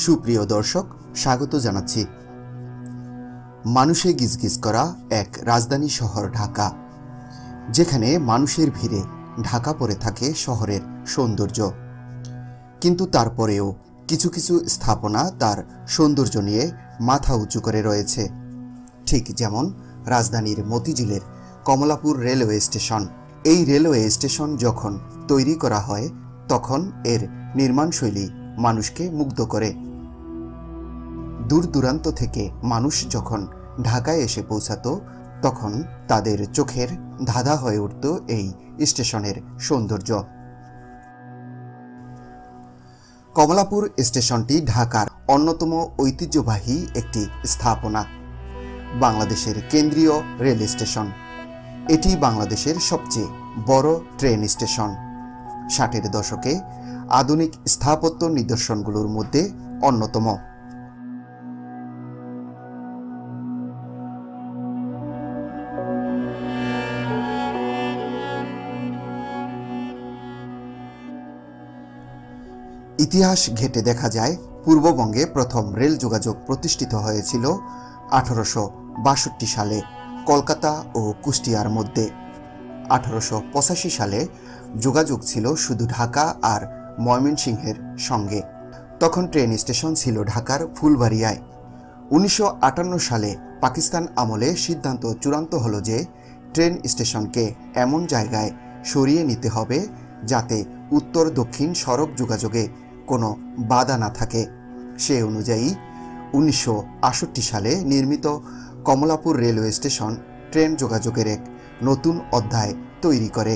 সুপ্রিয় দর্শক, স্বাগত জানাচ্ছি। মানুষে গিজগিজ করা এক রাজধানী শহর ঢাকা, যেখানে মানুষের ভিড়ে ঢাকা পড়ে থাকে শহরের সৌন্দর্য। কিন্তু তারপরেও কিছু কিছু স্থাপনা তার সৌন্দর্য নিয়ে মাথা উঁচু করে রয়েছে, ঠিক যেমন রাজধানীর মতিঝিলের কমলাপুর রেলওয়ে স্টেশন। এই রেলওয়ে স্টেশন যখন তৈরি করা হয় তখন এর নির্মাণশৈলী মানুষকে মুগ্ধ করে। দূর দূরান্ত থেকে মানুষ যখন ঢাকায় এসে পৌঁছাতো তখন তাদের চোখের ধাঁধা হয়ে উঠত এই স্টেশনের সৌন্দর্য। কমলাপুর স্টেশনটি ঢাকার অন্যতম ঐতিহ্যবাহী একটি স্থাপনা, বাংলাদেশের কেন্দ্রীয় রেল স্টেশন। এটি বাংলাদেশের সবচেয়ে বড় ট্রেন স্টেশন। 60-এর দশকে আধুনিক স্থাপত্য নিদর্শনগুলোর মধ্যে অন্যতম। ইতিহাস ঘেঁটে দেখা যায়, পূর্ববঙ্গে প্রথম রেল যোগাযোগ প্রতিষ্ঠিত হয়েছিল 1862 সালে কলকাতা ও কুষ্টিয়ার মধ্যে। 1885 সালে যোগাযোগ ছিল শুধু ঢাকা আর ময়মনসিংহের সঙ্গে। তখন ট্রেন স্টেশন ছিল ঢাকার ফুলবাড়িয়ায়। 1958 সালে পাকিস্তান আমলে সিদ্ধান্ত চূড়ান্ত হলো যে ট্রেন স্টেশনকে এমন জায়গায় সরিয়ে নিতে হবে যাতে উত্তর দক্ষিণ সড়ক যোগাযোগে কোনো বাধা না থাকে। সে অনুযায়ী 1968 সালে নির্মিত কমলাপুর রেলওয়ে স্টেশন ট্রেন যোগাযোগের এক নতুন অধ্যায় তৈরি করে।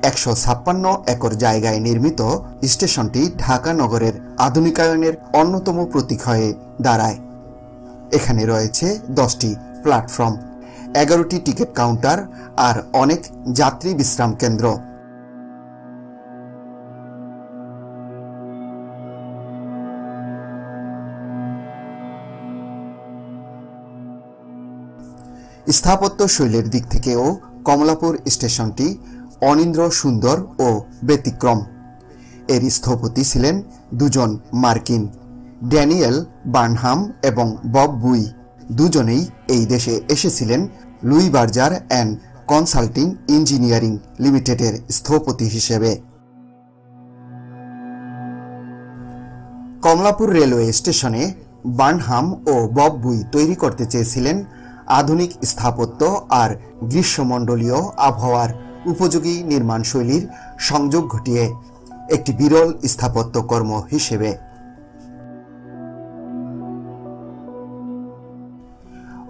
(156 একর জায়গায় নির্মিত স্টেশনটি ঢাকা নগরের আধুনিকায়নের অন্যতম প্রতীক হয়ে দাঁড়ায়। এখানে রয়েছে 10টি প্ল্যাটফর্ম, 11টি টিকিট কাউন্টার আর অনেক যাত্রী বিশ্রাম কেন্দ্র। স্থাপত্য শৈলীর দিক থেকেও কমলাপুর স্টেশনটি অনিন্দ্য সুন্দর ও ব্যতিক্রম। এর স্থপতি ছিলেন দুজন মার্কিন, ড্যানিয়েল বার্নহাম এবং বব বুই। দুজনেই এই দেশে এসেছিলেন Louis Berger and consulting engineering লিমিটেডের স্থপতি হিসেবে। কমলাপুর রেলওয়ে স্টেশনে বার্নহাম ও বব বুই তৈরি করতে চেয়েছিলেন আধুনিক স্থাপত্য আর গ্রীষ্মমণ্ডলীয় আবহাওয়ার উপযোগী নির্মাণশৈলীর সংযোগ ঘটিয়ে একটি বিরল স্থাপত্য কর্ম হিসেবে।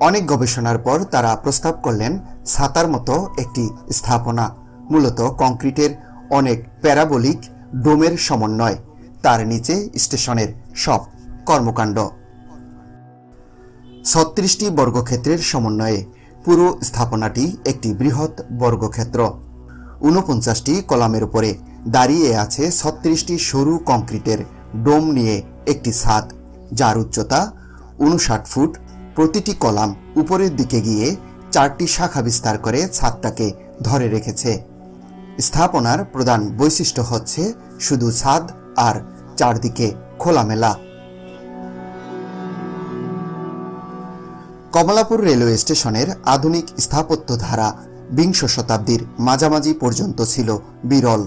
অনেক গবেষণার পর তারা প্রস্তাব করলেন ছাতার মতো একটি স্থাপনা, মূলত কংক্রিটের অনেক প্যারাবোলিক ডোমের সমন্বয়, তার নিচে স্টেশনের সব কর্মকাণ্ড। 36টি বর্গক্ষেত্রের সমন্বয়ে পুরো স্থাপনাটি একটি বৃহৎ বর্গক্ষেত্র। 49টি কলামের উপরে দাঁড়িয়ে আছে 36টি সরু কংক্রিটের ডোম নিয়ে একটি ছাদ, যার উচ্চতা 59 ফুট। প্রতিটি কলাম উপরের দিকে গিয়ে 4টি শাখা বিস্তার করে ছাদটাকে ধরে রেখেছে। স্থাপনার প্রধান বৈশিষ্ট্য হচ্ছে শুধু ছাদ আর চারদিকে খোলামেলা। কমলাপুর রেলওয়ে স্টেশনের আধুনিক স্থাপত্য ধারা বিংশ শতাব্দীর মাঝামাঝি পর্যন্ত ছিল বিরল।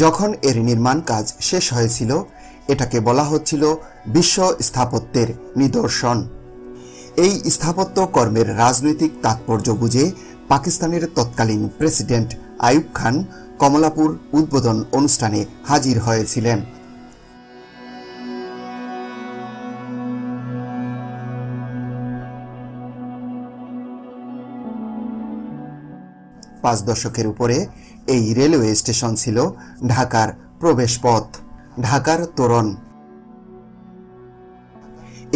যখন এর নির্মাণ কাজ শেষ হয়েছিল এটাকে বলা হচ্ছিল বিশ্ব স্থাপত্যের নিদর্শন। এই স্থাপত্য কর্মের রাজনৈতিক তাৎপর্য বুঝে পাকিস্তানের তৎকালীন প্রেসিডেন্ট আইয়ুব খান কমলাপুর উদ্বোধন অনুষ্ঠানে হাজির হয়েছিলেন। পাঁচ দশকের উপরে এই রেলওয়ে স্টেশন ছিল ঢাকার প্রবেশপথ, ঢাকার তোরণ।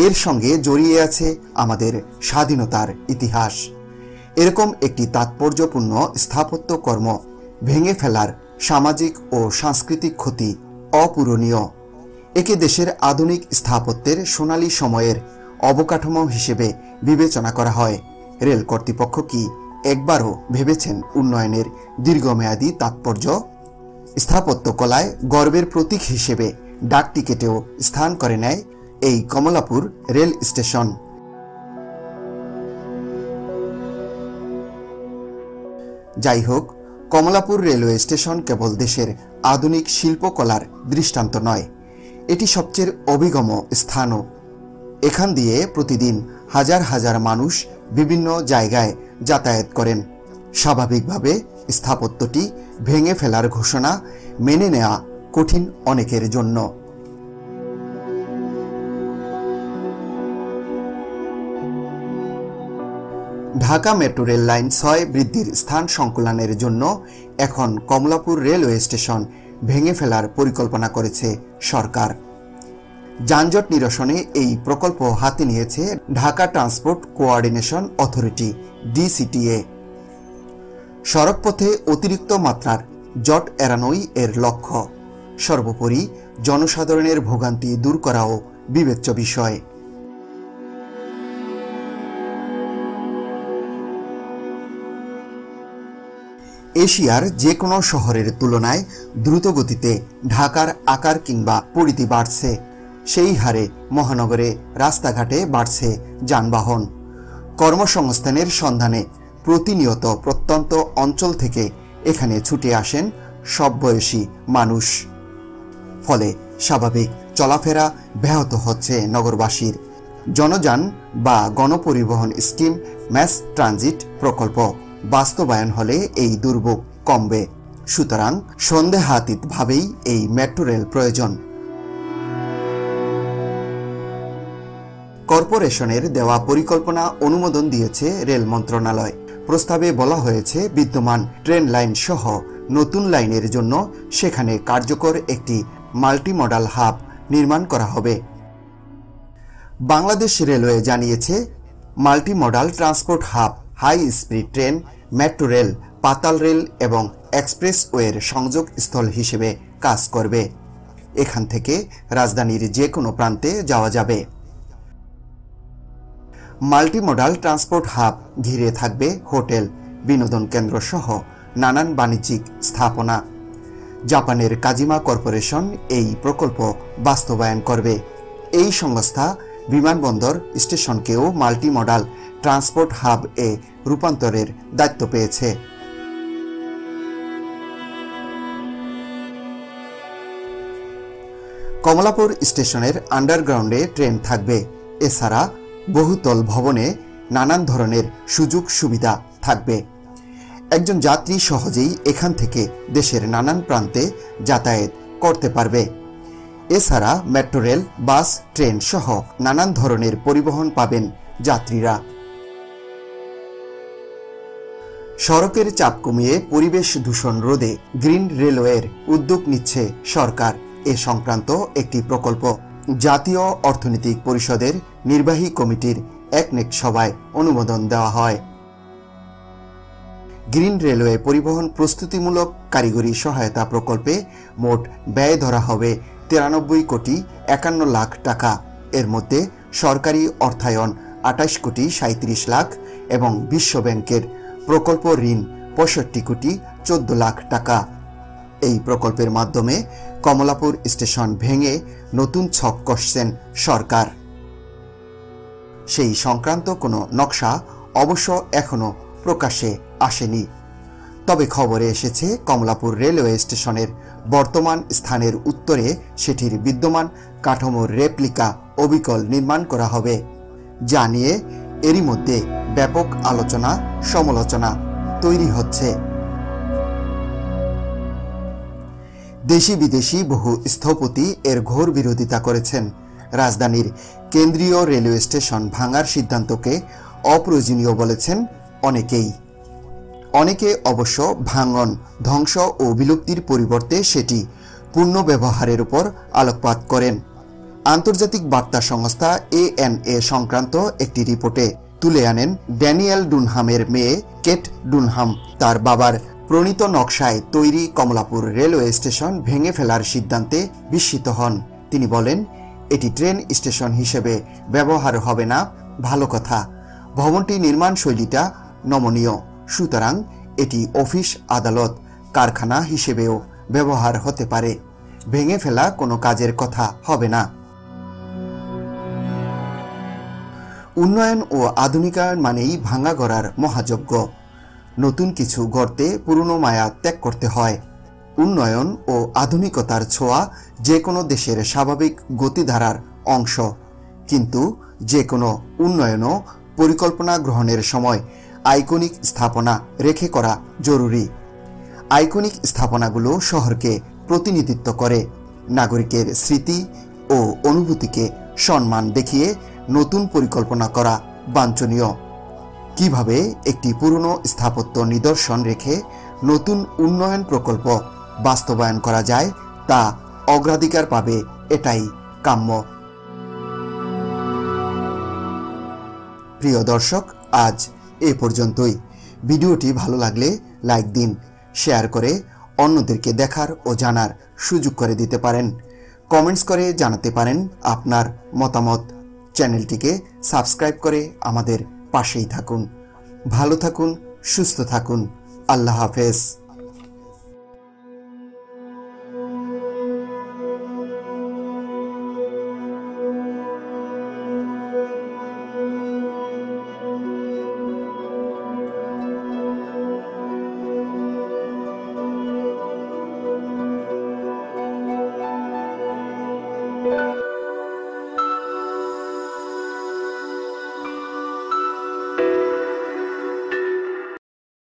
এর সঙ্গে জড়িয়ে আছে আমাদের স্বাধীনতার ইতিহাস। এরকম একটি তাৎপর্যপূর্ণ স্থাপত্য কর্ম ভেঙে ফেলার সামাজিক ও সাংস্কৃতিক ক্ষতি অপূরণীয়। একে দেশের আধুনিক স্থাপত্যের সোনালী সময়ের অবকাঠামো হিসেবে বিবেচনা করা হয়। রেল কর্তৃপক্ষ কি একবারও ভেবেছেন উন্নয়নের দীর্ঘমেয়াদী তাৎপর্য? স্থাপত্যকলায় গর্বের প্রতীক হিসেবে ডাক টিকেটেও স্থান করে নেয় এই কমলাপুর রেল স্টেশন। যাই হোক, কমলাপুর রেলওয়ে স্টেশন কেবল দেশের আধুনিক শিল্পকলার দৃষ্টান্ত নয়, এটি সবচেয়ে অভিগম স্থানও। এখান দিয়ে প্রতিদিন হাজার হাজার মানুষ বিভিন্ন জায়গায় যাতায়াত করেন। স্বাভাবিকভাবে স্থাপত্যটি ভেঙে ফেলার ঘোষণা মেনে নেওয়া কঠিন অনেকের জন্য। ঢাকা মেট্রো রেল লাইন ৬ বৃদ্ধির স্থান সংকুলানের জন্য এখন কমলাপুর রেলওয়ে স্টেশন ভেঙে ফেলার পরিকল্পনা করেছে সরকার। যানজট নিরসনে এই প্রকল্প হাতে নিয়েছে Dhaka transport coordination authority DCTA। সড়কপথে অতিরিক্ত মাত্রার জট এড়ানোই এর লক্ষ্য। সর্বোপরি জনসাধারণের ভোগান্তি দূর করাও বিবেচ্য বিষয়। এশিয়ার যে কোনো শহরের তুলনায় দ্রুতগতিতে ঢাকার আকার কিংবা পরিধি বাড়ছে, সেই হারে মহানগরে রাস্তাঘাটে বাড়ছে যানবাহন। কর্মসংস্থানের সন্ধানে প্রতিনিয়ত প্রত্যন্ত অঞ্চল থেকে এখানে ছুটে আসেন সব বয়সী মানুষ। ফলে স্বাভাবিক চলাফেরা ব্যাহত হচ্ছে নগরবাসীর। জনযান বা গণপরিবহন স্কিম ম্যাস ট্রানজিট প্রকল্প বাস্তবায়ন হলে এই দুর্ভোগ কমবে। সুতরাং সন্দেহাতীতভাবেই এই মেট্রো রেল প্রয়োজন। কর্পোরেশনের দেওয়া পরিকল্পনা অনুমোদন দিয়েছে রেল মন্ত্রণালয়। প্রস্তাবে বলা হয়েছে বিদ্যমান ট্রেন লাইন সহ নতুন লাইনের জন্য সেখানে কার্যকর একটি মাল্টিমডাল হাব নির্মাণ করা হবে। বাংলাদেশ রেলওয়ে জানিয়েছে, multimodal transport hub high speed train, metro rail, পাতাল রেল এবং এক্সপ্রেসওয়ের সংযোগ স্থল হিসেবে কাজ করবে। এখান থেকে রাজধানীর যে কোনো প্রান্তে যাওয়া যাবে। মাল্টিমডাল ট্রান্সপোর্ট হাব ঘিরে থাকবে হোটেল, বিনোদন কেন্দ্র সহ নানান বাণিজ্যিক স্থাপনা। জাপানের কাজিমা কর্পোরেশন এই প্রকল্প বাস্তবায়ন করবে। এই সংস্থা বিমানবন্দর স্টেশনকেও মাল্টিমডাল ট্রান্সপোর্ট হাব এ রূপান্তরের দায়িত্ব পেয়েছে। কমলাপুর স্টেশনের আন্ডারগ্রাউন্ডে ট্রেন থাকবে। এছাড়া বহুতল ভবনে নানান ধরনের সুযোগ সুবিধা থাকবে। একজন যাত্রী সহজেই এখান থেকে দেশের নানান প্রান্তে যাতায়াত করতে পারবে। এছাড়া মেট্রো রেল, বাস, ট্রেন সহ নানান ধরনের পরিবহন পাবেন যাত্রীরা। সড়কের চাপ কমিয়ে পরিবেশ দূষণ রোধে গ্রিন রেলওয়ের উদ্যোগ নিচ্ছে সরকার। এ সংক্রান্ত একটি প্রকল্প জাতীয় অর্থনৈতিক পরিষদের নির্বাহী কমিটির একনেক সভায় অনুমোদন দেওয়া হয়। গ্রিন রেলওয়ে পরিবহন প্রস্তুতিমূলক কারিগরি সহায়তা প্রকল্পে মোট ব্যয় ধরা হবে 93 কোটি 51 লাখ টাকা। এর মধ্যে সরকারি অর্থায়ন 28 কোটি 37 লাখ এবং বিশ্ব ব্যাংকের প্রকল্প ঋণ 65 কোটি 14 লাখ টাকা। এই প্রকল্পের মাধ্যমে কমলাপুর স্টেশন ভেঙে নতুন ছক কষছেন সরকার। সেই সংক্রান্ত কোনো নকশা অবশ্য এখনো প্রকাশ্যে আসেনি। তবে খবরে এসেছে কমলাপুর রেলওয়ে স্টেশনের বর্তমান স্থানের উত্তরে সেটির বিদ্যমান কাঠামোর রেপ্লিকা অবিকল নির্মাণ করা হবে, যা নিয়ে এরই মধ্যে ব্যাপক আলোচনা সমালোচনা তৈরি হচ্ছে। দেশি বিদেশি বহু স্থপতি এর ঘোর বিরোধিতা করেছেন। রাজধানীর কেন্দ্রীয় রেলওয়ে স্টেশন ভাঙার সিদ্ধান্তকে অপ্রয়োজনীয় বলেছেন অনেকেই। অনেকে অবশ্য ভাঙন, ধ্বংস ও বিলুপ্তির পরিবর্তে সেটি পুনর্ব্যবহারের উপর আলোকপাত করেন। আন্তর্জাতিক বার্তা সংস্থা ANA সংক্রান্ত একটি রিপোর্টে তুলে আনেন ড্যানিয়েল ডুনহামের মেয়ে কেট ডুনহাম তার বাবার প্রণীত নকশায় তৈরি কমলাপুর রেলওয়ে স্টেশন ভেঙে ফেলার সিদ্ধান্তে বিস্মিত হন। তিনি বলেন, এটি ট্রেন স্টেশন হিসেবে ব্যবহার হবে না, ভালো কথা। ভবনটি নির্মাণ শৈলীটা নমনীয়, সুতরাং এটি অফিস, আদালত, কারখানা হিসেবেও ব্যবহার হতে পারে। ভেঙে ফেলা কোনো কাজের কথা হবে না। উন্নয়ন ও আধুনিকায়ন মানেই ভাঙা গড়ার মহাযজ্ঞ। নতুন কিছু গড়তে পুরনো মায়া ত্যাগ করতে হয়। উন্নয়ন ও আধুনিকতার ছোঁয়া যে কোনো দেশের স্বাভাবিক গতিধারার অংশ, কিন্তু যে কোনো উন্নয়নও পরিকল্পনা গ্রহণের সময় আইকনিক স্থাপনা রেখে করা জরুরি। আইকনিক স্থাপনাগুলো শহরকে প্রতিনিধিত্ব করে, নাগরিকের স্মৃতি ও অনুভূতিকে সম্মান দেখিয়ে নতুন পরিকল্পনা করা বাঞ্ছনীয়। কিভাবে একটি পুরনো স্থাপত্য নিদর্শন রেখে নতুন উন্নয়ন প্রকল্প বাস্তবায়ন করা যায় তা অগ্রাধিকার পাবে, এটাই কাম্য। প্রিয় দর্শক, আজ এ পর্যন্তই। ভিডিওটি ভালো লাগলে লাইক দিন, শেয়ার করে অন্যদেরকে দেখার ও জানার সুযোগ করে দিতে পারেন। কমেন্টস করে জানাতে পারেন আপনার মতামত। চ্যানেলটিকে সাবস্ক্রাইব করে আমাদের পাশেই থাকুন। ভালো থাকুন, সুস্থ থাকুন। আল্লাহ হাফেজ।